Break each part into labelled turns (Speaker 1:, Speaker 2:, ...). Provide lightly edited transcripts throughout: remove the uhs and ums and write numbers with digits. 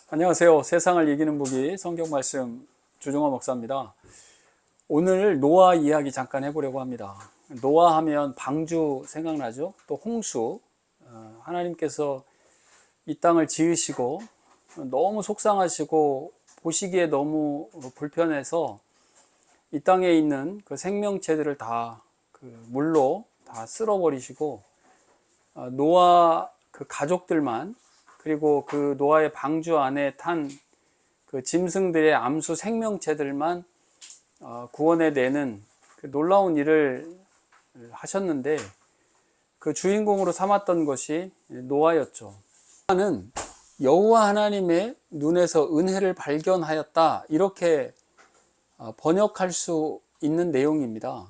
Speaker 1: 안녕하세요. 세상을 이기는 무기 성경 말씀 주종환 목사입니다. 오늘 노아 이야기 잠깐 해보려고 합니다. 노아 하면 방주 생각나죠? 또 홍수. 하나님께서 이 땅을 지으시고 너무 속상하시고 보시기에 너무 불편해서 이 땅에 있는 그 생명체들을 다 그 물로 다 쓸어버리시고 노아 그 가족들만, 그리고 그 노아의 방주 안에 탄 그 짐승들의 암수 생명체들만 구원해 내는 그 놀라운 일을 하셨는데, 그 주인공으로 삼았던 것이 노아였죠. 노아는 여호와 하나님의 눈에서 은혜를 발견하였다, 이렇게 번역할 수 있는 내용입니다.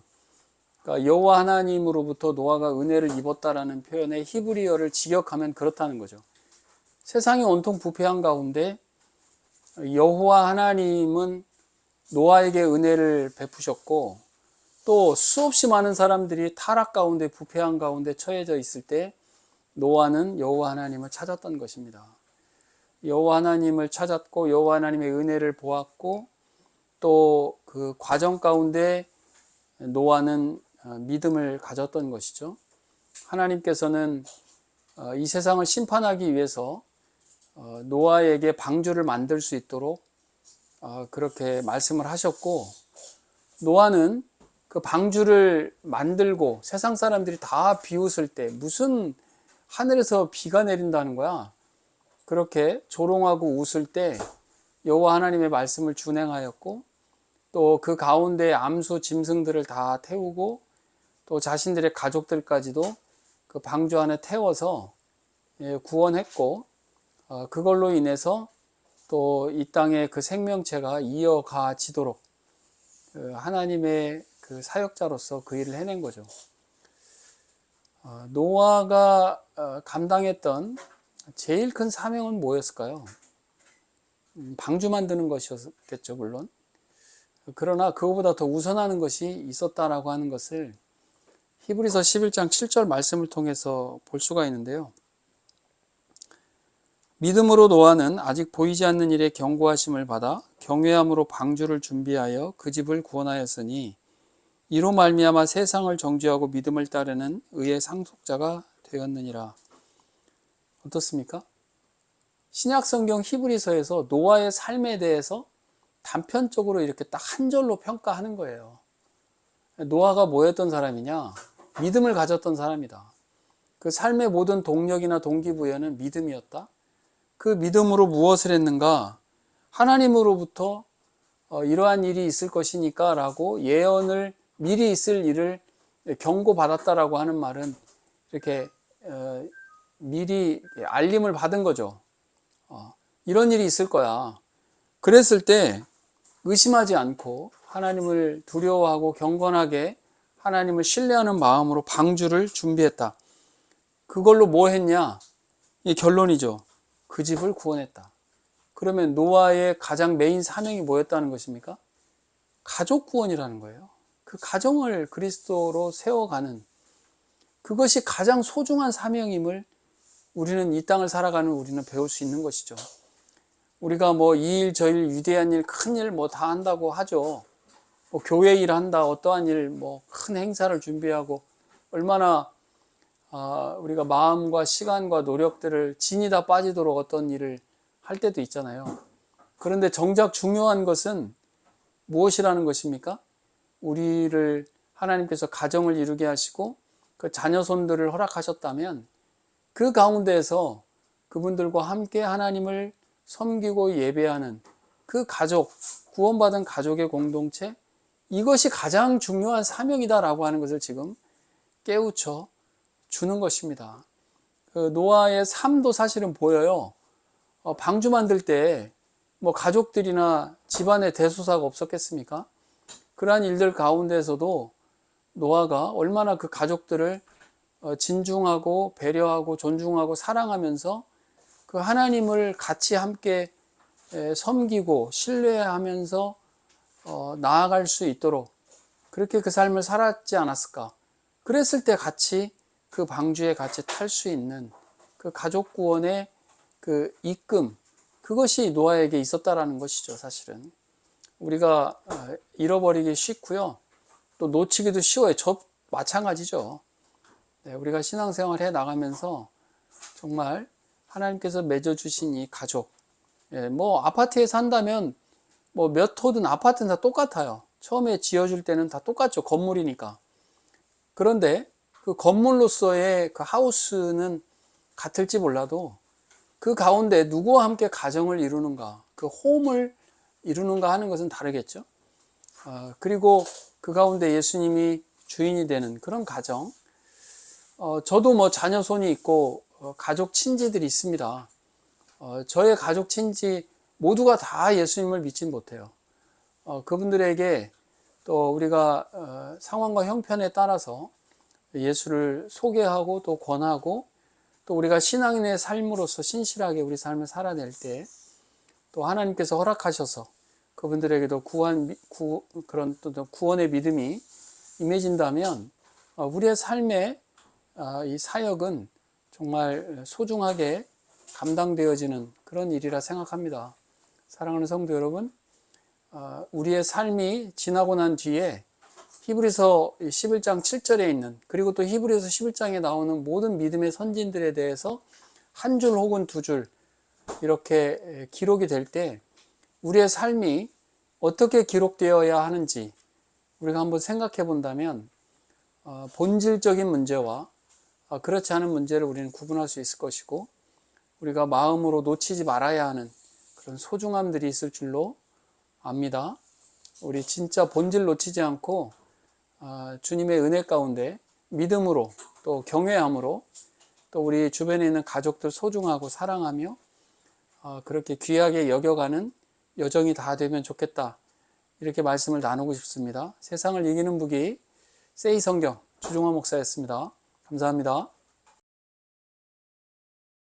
Speaker 1: 그러니까 여호와 하나님으로부터 노아가 은혜를 입었다라는 표현의 히브리어를 직역하면 그렇다는 거죠. 세상이 온통 부패한 가운데 여호와 하나님은 노아에게 은혜를 베푸셨고, 또 수없이 많은 사람들이 타락 가운데 부패한 가운데 처해져 있을 때 노아는 여호와 하나님을 찾았던 것입니다. 여호와 하나님을 찾았고 여호와 하나님의 은혜를 보았고, 또 그 과정 가운데 노아는 믿음을 가졌던 것이죠. 하나님께서는 이 세상을 심판하기 위해서 노아에게 방주를 만들 수 있도록 그렇게 말씀을 하셨고, 노아는 그 방주를 만들고 세상 사람들이 다 비웃을 때, 무슨 하늘에서 비가 내린다는 거야, 그렇게 조롱하고 웃을 때 여호와 하나님의 말씀을 준행하였고, 또 그 가운데 암수 짐승들을 다 태우고, 또 자신들의 가족들까지도 그 방주 안에 태워서 구원했고, 그걸로 인해서 또 이 땅의 그 생명체가 이어가지도록 하나님의 그 사역자로서 그 일을 해낸 거죠. 노아가 감당했던 제일 큰 사명은 뭐였을까요? 방주 만드는 것이었겠죠, 물론. 그러나 그거보다 더 우선하는 것이 있었다라고 하는 것을 히브리서 11장 7절 말씀을 통해서 볼 수가 있는데요. 믿음으로 노아는 아직 보이지 않는 일에 경고하심을 받아 경외함으로 방주를 준비하여 그 집을 구원하였으니 이로 말미암아 세상을 정죄하고 믿음을 따르는 의의 상속자가 되었느니라. 어떻습니까? 신약성경 히브리서에서 노아의 삶에 대해서 단편적으로 이렇게 딱 한 절로 평가하는 거예요. 노아가 뭐였던 사람이냐? 믿음을 가졌던 사람이다. 그 삶의 모든 동력이나 동기부여는 믿음이었다. 그 믿음으로 무엇을 했는가? 하나님으로부터 이러한 일이 있을 것이니까 라고 예언을, 미리 있을 일을 경고받았다라고 하는 말은 이렇게 미리 알림을 받은 거죠. 이런 일이 있을 거야. 그랬을 때 의심하지 않고 하나님을 두려워하고 경건하게 하나님을 신뢰하는 마음으로 방주를 준비했다. 그걸로 뭐 했냐? 이 결론이죠. 그 집을 구원했다. 그러면 노아의 가장 메인 사명이 뭐였다는 것입니까? 가족 구원이라는 거예요. 그 가정을 그리스도로 세워가는, 그것이 가장 소중한 사명임을 우리는, 이 땅을 살아가는 우리는 배울 수 있는 것이죠. 우리가 뭐 이 일 저 일 위대한 일 큰 일 뭐 다 한다고 하죠. 뭐 교회 일 한다, 어떠한 일 뭐 큰 행사를 준비하고, 얼마나 우리가 마음과 시간과 노력들을 진이 다 빠지도록 어떤 일을 할 때도 있잖아요. 그런데 정작 중요한 것은 무엇이라는 것입니까? 우리를 하나님께서 가정을 이루게 하시고 그 자녀손들을 허락하셨다면 그 가운데에서 그분들과 함께 하나님을 섬기고 예배하는 그 가족, 구원받은 가족의 공동체, 이것이 가장 중요한 사명이다라고 하는 것을 지금 깨우쳐 주는 것입니다. 그 노아의 삶도 사실은 보여요. 방주 만들 때 뭐 가족들이나 집안에 대소사가 없었겠습니까? 그러한 일들 가운데서도 노아가 얼마나 그 가족들을 진중하고 배려하고 존중하고 사랑하면서 그 하나님을 같이 함께 섬기고 신뢰하면서 나아갈 수 있도록 그렇게 그 삶을 살았지 않았을까? 그랬을 때 같이 그 방주에 같이 탈 수 있는 그 가족 구원의 그 이끌, 그것이 노아에게 있었다라는 것이죠, 사실은. 우리가 잃어버리기 쉽고요. 또 놓치기도 쉬워요. 저 마찬가지죠. 네, 우리가 신앙생활 해 나가면서 정말 하나님께서 맺어주신 이 가족, 뭐 아파트에 산다면 뭐 몇 호든 아파트는 다 똑같아요. 처음에 지어줄 때는 다 똑같죠. 건물이니까. 그런데 그 건물로서의 그 하우스는 같을지 몰라도 그 가운데 누구와 함께 가정을 이루는가, 그 홈을 이루는가 하는 것은 다르겠죠. 그리고 그 가운데 예수님이 주인이 되는 그런 가정, 저도 뭐 자녀 손이 있고 가족 친지들이 있습니다. 저의 가족 친지 모두가 다 예수님을 믿진 못해요. 그분들에게 또 우리가 상황과 형편에 따라서 예수를 소개하고 또 권하고 또 우리가 신앙인의 삶으로서 신실하게 우리 삶을 살아낼 때 또 하나님께서 허락하셔서 그분들에게도 그런 또 구원의 믿음이 임해진다면 우리의 삶의 이 사역은 정말 소중하게 감당되어지는 그런 일이라 생각합니다. 사랑하는 성도 여러분, 우리의 삶이 지나고 난 뒤에 히브리서 11장 7절에 있는, 그리고 또 히브리서 11장에 나오는 모든 믿음의 선진들에 대해서 한 줄 혹은 두 줄 이렇게 기록이 될 때 우리의 삶이 어떻게 기록되어야 하는지 우리가 한번 생각해 본다면 본질적인 문제와 그렇지 않은 문제를 우리는 구분할 수 있을 것이고, 우리가 마음으로 놓치지 말아야 하는 그런 소중함들이 있을 줄로 압니다. 우리 진짜 본질 놓치지 않고 주님의 은혜 가운데 믿음으로 또 경외함으로 또 우리 주변에 있는 가족들 소중하고 사랑하며 그렇게 귀하게 여겨가는 여정이 다 되면 좋겠다, 이렇게 말씀을 나누고 싶습니다. 세상을 이기는 무기 세이성경 주중화 목사였습니다. 감사합니다.